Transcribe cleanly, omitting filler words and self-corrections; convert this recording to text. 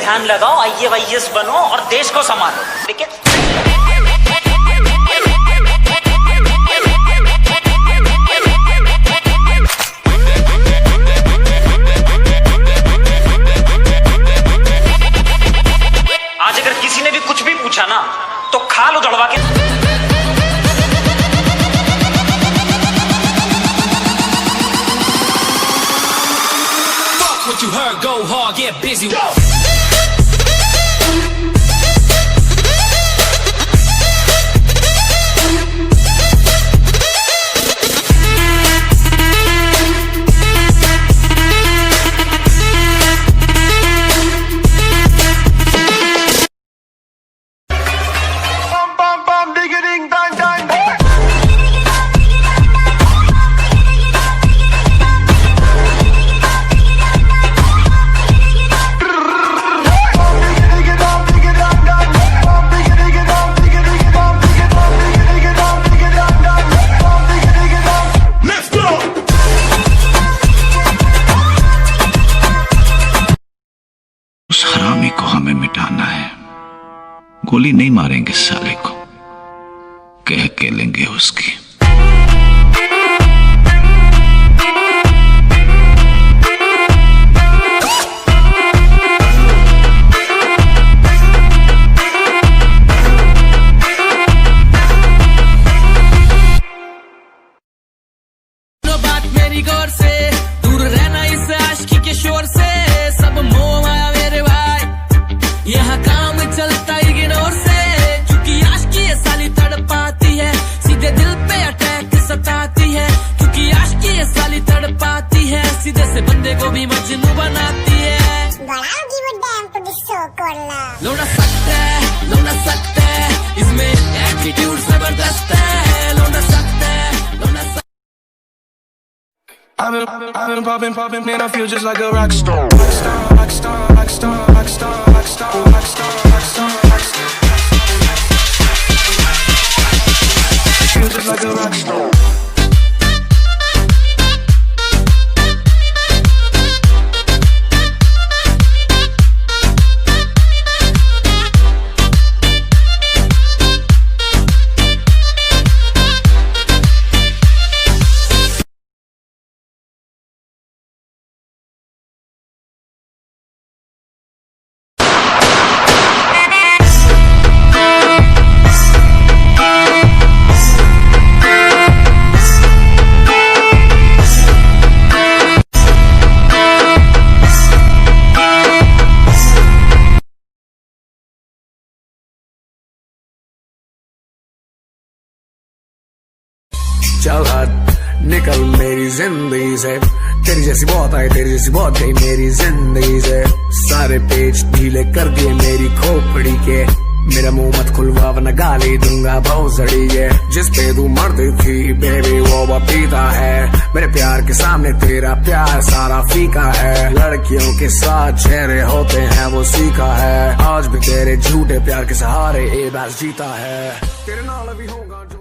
ध्यान लगाओ, IAS बनो और देश को संभालो। ठीक है? आज अगर किसी ने भी कुछ भी पूछा ना तो खाल उधड़वा के What you heard, go hard, get busy. उस हरामी को हमें मिटाना है। गोली नहीं मारेंगे साले को, कह के लेंगे उसकी। बात मेरी गौर से दूर रहना इस आशिकी के शोर से, सब मोह माया मेरे भाई, यहाँ काम चलता इग्नोर से, क्योंकि आशिकी ये साली तड़पाती है, सीधे दिल पे अटैक सताती है, क्योंकि आशिकी ये साली तड़पाती है, सीधे से बंदे को भी मजनू बनाती है। लौटा सकता है इसमें एटीट्यूड जबरदस्त है, लौटा सकता है। I've been popping, man, I feel just like a rock star. Rock star, rock star, rock star, rock star, rock star, rock star, rock star, rock star. I feel just like a rock star. चल हट निकल मेरी जिंदगी से, तेरी जैसी बहुत आई, तेरी जैसी बहुत गई मेरी जिंदगी से, सारे पेज ढीले कर दिए मेरी खोपड़ी के, मेरा मुंह मत खुलवा वरना गाली दूंगा भौसड़ी है, जिस पे तू मरती थी बेबी वो पीता है, मेरे प्यार के सामने तेरा प्यार सारा फीका है, लड़कियों के साथ चेहरे होते हैं वो सीखा है, आज भी तेरे झूठे प्यार के सहारे ए बस जीता है, तेरे नाल भी होगा जो